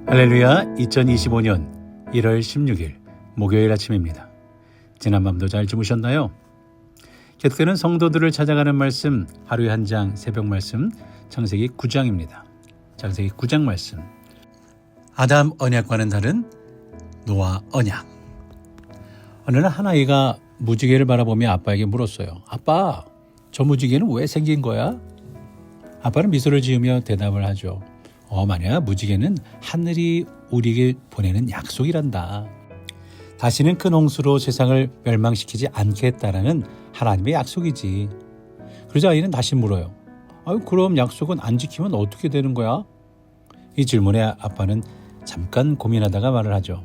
할렐루야. 2025년 1월 16일 목요일 아침입니다. 지난밤도 잘 주무셨나요? 계속되는 성도들을 찾아가는 말씀, 하루에 한 장 새벽 말씀, 창세기 9장입니다. 창세기 9장 말씀, 아담 언약과는 다른 노아 언약. 어느 날 한 아이가 무지개를 바라보며 아빠에게 물었어요. 아빠, 저 무지개는 왜 생긴 거야? 아빠는 미소를 지으며 대답을 하죠. 만약 무지개는 하늘이 우리에게 보내는 약속이란다. 다시는 큰 홍수로 세상을 멸망시키지 않겠다라는 하나님의 약속이지. 그러자 아이는 다시 물어요. 그럼 약속은 안 지키면 어떻게 되는 거야? 이 질문에 아빠는 잠깐 고민하다가 말을 하죠.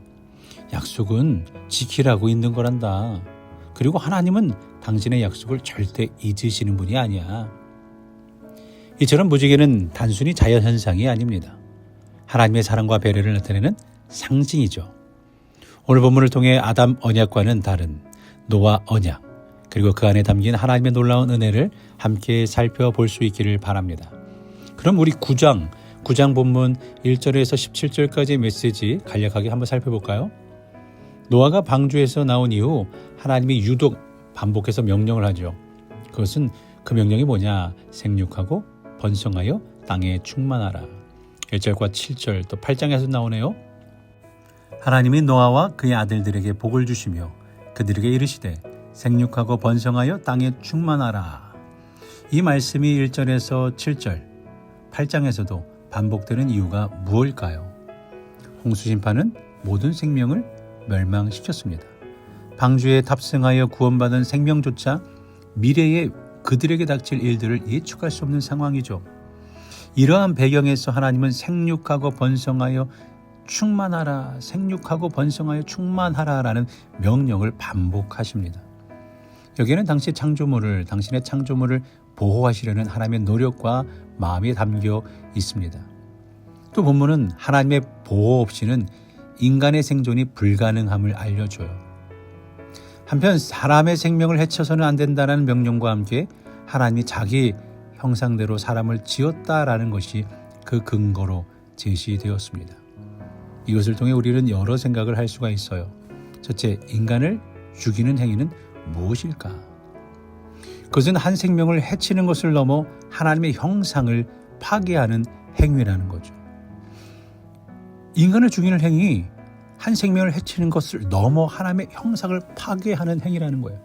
약속은 지키라고 있는 거란다. 그리고 하나님은 당신의 약속을 절대 잊으시는 분이 아니야. 이처럼 무지개는 단순히 자연현상이 아닙니다. 하나님의 사랑과 배려를 나타내는 상징이죠. 오늘 본문을 통해 아담 언약과는 다른 노아 언약, 그리고 그 안에 담긴 하나님의 놀라운 은혜를 함께 살펴볼 수 있기를 바랍니다. 그럼 우리 9장 본문 1절에서 17절까지의 메시지 간략하게 한번 살펴볼까요? 노아가 방주에서 나온 이후 하나님이 유독 반복해서 명령을 하죠. 그것은 그 명령이 뭐냐? 생육하고 번성하여 땅에 충만하라. 1절과 7절 또 8장에서 나오네요. 하나님이 노아와 그의 아들들에게 복을 주시며 그들에게 이르시되 생육하고 번성하여 땅에 충만하라. 이 말씀이 1절에서 7절, 8장에서도 반복되는 이유가 무엇일까요? 홍수심판은 모든 생명을 멸망시켰습니다. 방주에 탑승하여 구원받은 생명조차 미래에 그들에게 닥칠 일들을 예측할 수 없는 상황이죠. 이러한 배경에서 하나님은 생육하고 번성하여 충만하라, 생육하고 번성하여 충만하라라는 명령을 반복하십니다. 여기에는 당신의 창조물을 보호하시려는 하나님의 노력과 마음이 담겨 있습니다. 또 본문은 하나님의 보호 없이는 인간의 생존이 불가능함을 알려줘요. 한편 사람의 생명을 해쳐서는 안 된다는 명령과 함께 하나님이 자기 형상대로 사람을 지었다라는 것이 그 근거로 제시되었습니다. 이것을 통해 우리는 여러 생각을 할 수가 있어요. 첫째, 인간을 죽이는 행위는 무엇일까? 그것은 한 생명을 해치는 것을 넘어 하나님의 형상을 파괴하는 행위라는 거죠. 인간을 죽이는 행위, 한 생명을 해치는 것을 넘어 하나님의 형상을 파괴하는 행위라는 거예요.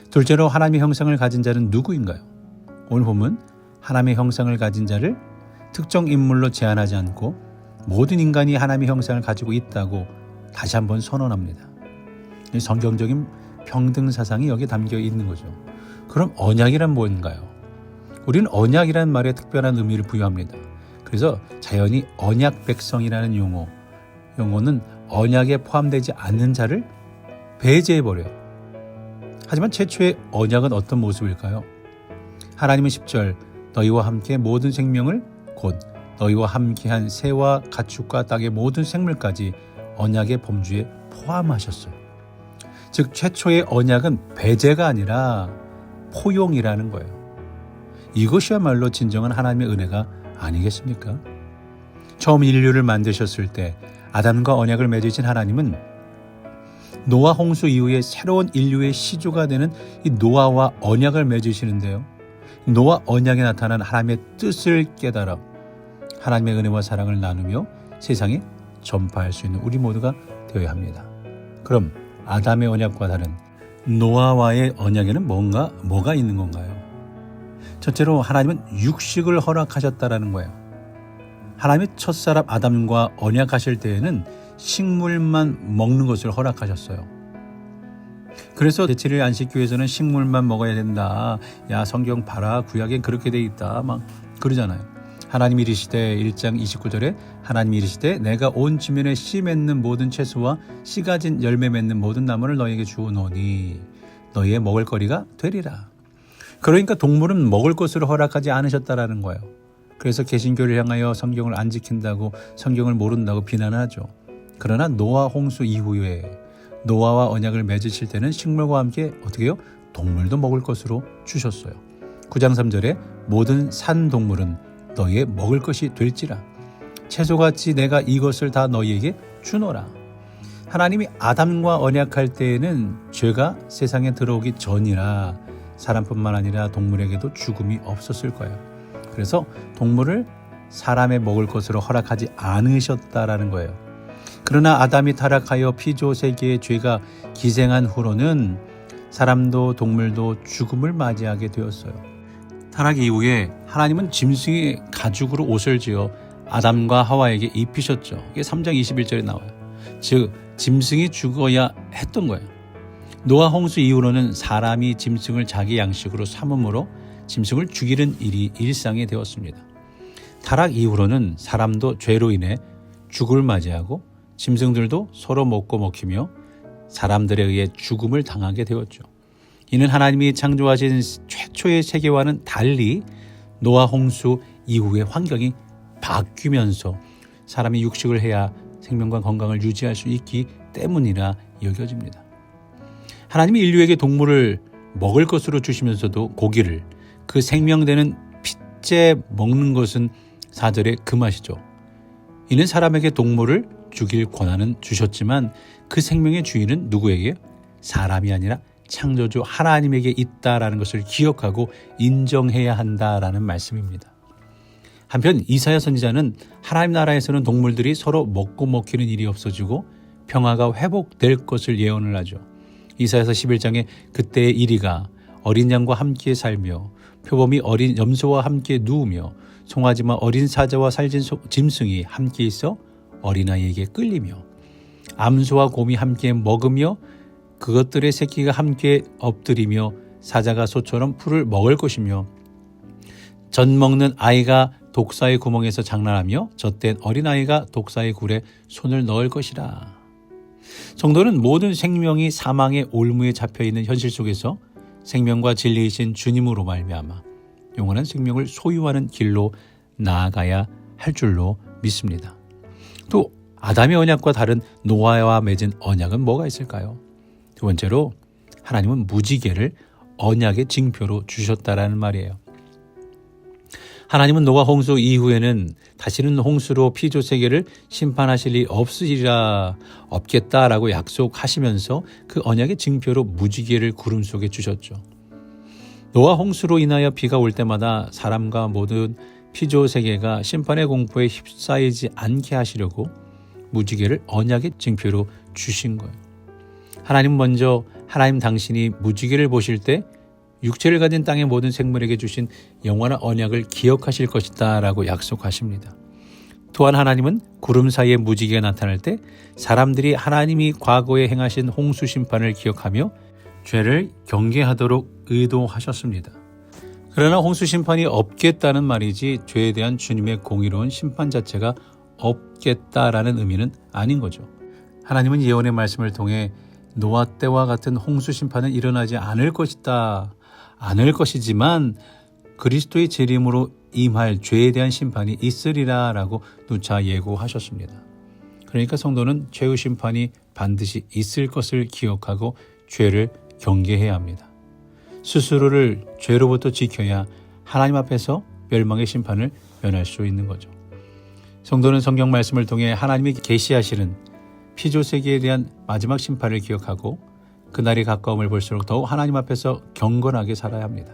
둘째로 하나님의 형상을 가진 자는 누구인가요? 오늘 보면 하나님의 형상을 가진 자를 특정 인물로 제한하지 않고 모든 인간이 하나님의 형상을 가지고 있다고 다시 한번 선언합니다. 성경적인 평등 사상이 여기에 담겨 있는 거죠. 그럼 언약이란 뭔가요? 우리는 언약이라는 말에 특별한 의미를 부여합니다. 그래서 자연히 언약 백성이라는 용어는 언약에 포함되지 않는 자를 배제해버려요. 하지만 최초의 언약은 어떤 모습일까요? 하나님은 10절 너희와 함께 모든 생명을 곧 너희와 함께한 새와 가축과 땅의 모든 생물까지 언약의 범주에 포함하셨어요. 즉 최초의 언약은 배제가 아니라 포용이라는 거예요. 이것이야말로 진정한 하나님의 은혜가 아니겠습니까? 처음 인류를 만드셨을 때 아담과 언약을 맺으신 하나님은 노아 홍수 이후에 새로운 인류의 시조가 되는 이 노아와 언약을 맺으시는데요. 노아 언약에 나타난 하나님의 뜻을 깨달아 하나님의 은혜와 사랑을 나누며 세상에 전파할 수 있는 우리 모두가 되어야 합니다. 그럼 아담의 언약과 다른 노아와의 언약에는 뭐가 있는 건가요? 첫째로 하나님은 육식을 허락하셨다라는 거예요. 하나님이 첫사람 아담과 언약하실 때에는 식물만 먹는 것을 허락하셨어요. 그래서 제7일 안식교에서는 식물만 먹어야 된다. 야, 성경 봐라. 구약엔 그렇게 돼 있다. 막 그러잖아요. 하나님이 이르시되 1장 29절에 하나님이 이르시되 내가 온 지면에 씨 맺는 모든 채소와 씨 가진 열매 맺는 모든 나무를 너희에게 주노니 너희의 먹을 거리가 되리라. 그러니까 동물은 먹을 것으로 허락하지 않으셨다라는 거예요. 그래서 개신교를 향하여 성경을 안 지킨다고, 성경을 모른다고 비난하죠. 그러나 노아 홍수 이후에 노아와 언약을 맺으실 때는 식물과 함께 어떻게 해요? 동물도 먹을 것으로 주셨어요. 9장 3절에 모든 산 동물은 너희의 먹을 것이 될지라. 채소같이 내가 이것을 다 너희에게 주노라. 하나님이 아담과 언약할 때에는 죄가 세상에 들어오기 전이라 사람뿐만 아니라 동물에게도 죽음이 없었을 거예요. 그래서 동물을 사람의 먹을 것으로 허락하지 않으셨다라는 거예요. 그러나 아담이 타락하여 피조 세계의 죄가 기생한 후로는 사람도 동물도 죽음을 맞이하게 되었어요. 타락 이후에 하나님은 짐승의 가죽으로 옷을 지어 아담과 하와에게 입히셨죠. 이게 3장 21절에 나와요. 즉 짐승이 죽어야 했던 거예요. 노아 홍수 이후로는 사람이 짐승을 자기 양식으로 삼음으로 짐승을 죽이는 일이 일상이 되었습니다. 타락 이후로는 사람도 죄로 인해 죽음을 맞이하고 짐승들도 서로 먹고 먹히며 사람들에 의해 죽음을 당하게 되었죠. 이는 하나님이 창조하신 최초의 세계와는 달리 노아 홍수 이후의 환경이 바뀌면서 사람이 육식을 해야 생명과 건강을 유지할 수 있기 때문이라 여겨집니다. 하나님이 인류에게 동물을 먹을 것으로 주시면서도 고기를 그 생명되는 핏째 먹는 것은 4절에 금하시죠. 이는 사람에게 동물을 죽일 권한은 주셨지만 그 생명의 주인은 누구에게? 사람이 아니라 창조주 하나님에게 있다라는 것을 기억하고 인정해야 한다라는 말씀입니다. 한편 이사야 선지자는 하나님 나라에서는 동물들이 서로 먹고 먹히는 일이 없어지고 평화가 회복될 것을 예언을 하죠. 이사야서 11장에 그때의 이리가 어린 양과 함께 살며 표범이 어린 염소와 함께 누우며 송아지와 어린 사자와 살진 짐승이 함께 있어 어린아이에게 끌리며 암소와 곰이 함께 먹으며 그것들의 새끼가 함께 엎드리며 사자가 소처럼 풀을 먹을 것이며 젖 먹는 아이가 독사의 구멍에서 장난하며 젖된 어린아이가 독사의 굴에 손을 넣을 것이라. 성도는 모든 생명이 사망의 올무에 잡혀있는 현실 속에서 생명과 진리이신 주님으로 말미암아 영원한 생명을 소유하는 길로 나아가야 할 줄로 믿습니다. 또 아담의 언약과 다른 노아와 맺은 언약은 뭐가 있을까요? 두 번째로 하나님은 무지개를 언약의 징표로 주셨다라는 말이에요. 하나님은 노아 홍수 이후에는 다시는 홍수로 피조 세계를 심판하실 일 없겠다라고 약속하시면서 그 언약의 징표로 무지개를 구름 속에 주셨죠. 노아 홍수로 인하여 비가 올 때마다 사람과 모든 피조 세계가 심판의 공포에 휩싸이지 않게 하시려고 무지개를 언약의 징표로 주신 거예요. 하나님 먼저 하나님 당신이 무지개를 보실 때 육체를 가진 땅의 모든 생물에게 주신 영원한 언약을 기억하실 것이다 라고 약속하십니다. 또한 하나님은 구름 사이에 무지개가 나타날 때 사람들이 하나님이 과거에 행하신 홍수 심판을 기억하며 죄를 경계하도록 의도하셨습니다. 그러나 홍수 심판이 없겠다는 말이지 죄에 대한 주님의 공의로운 심판 자체가 없겠다라는 의미는 아닌 거죠. 하나님은 예언의 말씀을 통해 노아 때와 같은 홍수 심판은 일어나지 않을 것이지만 그리스도의 재림으로 임할 죄에 대한 심판이 있으리라 라고 누차 예고하셨습니다. 그러니까 성도는 죄의 심판이 반드시 있을 것을 기억하고 죄를 경계해야 합니다. 스스로를 죄로부터 지켜야 하나님 앞에서 멸망의 심판을 면할 수 있는 거죠. 성도는 성경 말씀을 통해 하나님이 계시하시는 피조 세계에 대한 마지막 심판을 기억하고 그날이 가까움을 볼수록 더욱 하나님 앞에서 경건하게 살아야 합니다.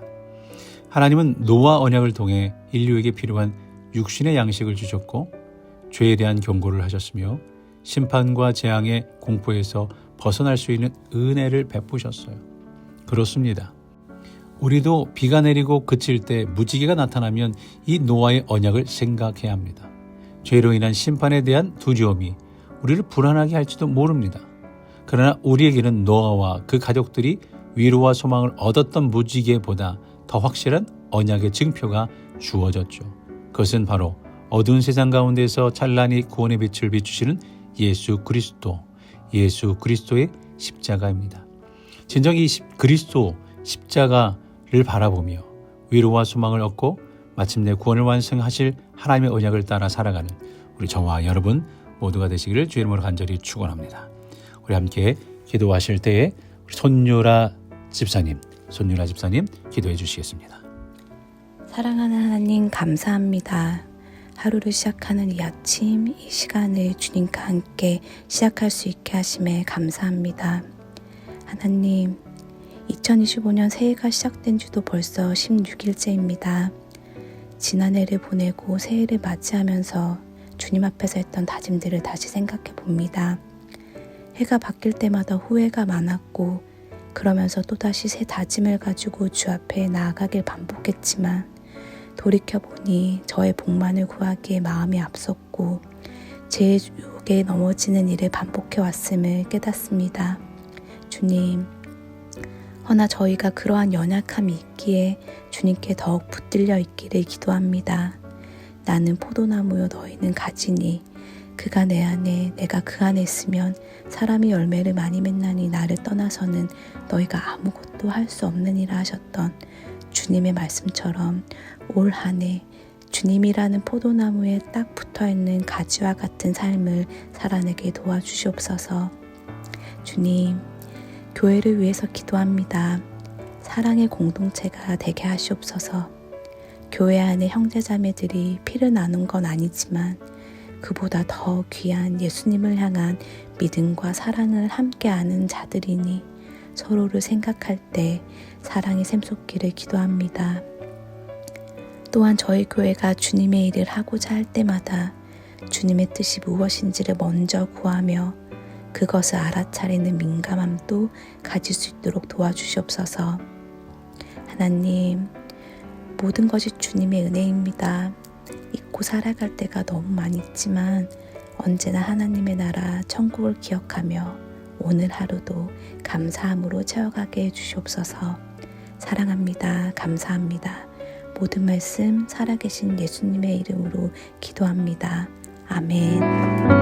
하나님은 노아 언약을 통해 인류에게 필요한 육신의 양식을 주셨고 죄에 대한 경고를 하셨으며 심판과 재앙의 공포에서 벗어날 수 있는 은혜를 베푸셨어요. 그렇습니다. 우리도 비가 내리고 그칠 때 무지개가 나타나면 이 노아의 언약을 생각해야 합니다. 죄로 인한 심판에 대한 두려움이 우리를 불안하게 할지도 모릅니다. 그러나 우리에게는 노아와 그 가족들이 위로와 소망을 얻었던 무지개보다 더 확실한 언약의 증표가 주어졌죠. 그것은 바로 어두운 세상 가운데서 찬란히 구원의 빛을 비추시는 예수 그리스도의 십자가입니다. 진정 이 그리스도 십자가를 바라보며 위로와 소망을 얻고 마침내 구원을 완성하실 하나님의 언약을 따라 살아가는 우리 저와 여러분 모두가 되시기를 주의 이름으로 간절히 축원합니다. 우리 함께 기도하실 때에 우리 손유라 집사님 기도해 주시겠습니다. 사랑하는 하나님 감사합니다. 하루를 시작하는 이 아침, 이 시간을 주님과 함께 시작할 수 있게 하심에 감사합니다. 하나님, 2025년 새해가 시작된 지도 벌써 16일째입니다. 지난해를 보내고 새해를 맞이하면서 주님 앞에서 했던 다짐들을 다시 생각해 봅니다. 해가 바뀔 때마다 후회가 많았고 그러면서 또다시 새 다짐을 가지고 주 앞에 나아가길 반복했지만 돌이켜보니 저의 복만을 구하기에 마음이 앞섰고 제 유혹에 넘어지는 일을 반복해 왔음을 깨닫습니다. 주님, 허나 저희가 그러한 연약함이 있기에 주님께 더욱 붙들려 있기를 기도합니다. 나는 포도나무요 너희는 가지니 그가 내 안에 내가 그 안에 있으면 사람이 열매를 많이 맺나니 나를 떠나서는 너희가 아무것도 할 수 없느니라 하셨던 주님의 말씀처럼 올 한 해 주님이라는 포도나무에 딱 붙어있는 가지와 같은 삶을 살아내게 도와주시옵소서. 주님, 교회를 위해서 기도합니다. 사랑의 공동체가 되게 하시옵소서. 교회 안에 형제자매들이 피를 나눈 건 아니지만 그보다 더 귀한 예수님을 향한 믿음과 사랑을 함께 아는 자들이니 서로를 생각할 때 사랑이 샘솟기를 기도합니다. 또한 저희 교회가 주님의 일을 하고자 할 때마다 주님의 뜻이 무엇인지를 먼저 구하며 그것을 알아차리는 민감함도 가질 수 있도록 도와주시옵소서. 하나님, 모든 것이 주님의 은혜입니다. 잊고 살아갈 때가 너무 많이 있지만 언제나 하나님의 나라 천국을 기억하며 오늘 하루도 감사함으로 채워가게 해주시옵소서. 사랑합니다. 감사합니다. 모든 말씀 살아계신 예수님의 이름으로 기도합니다. 아멘.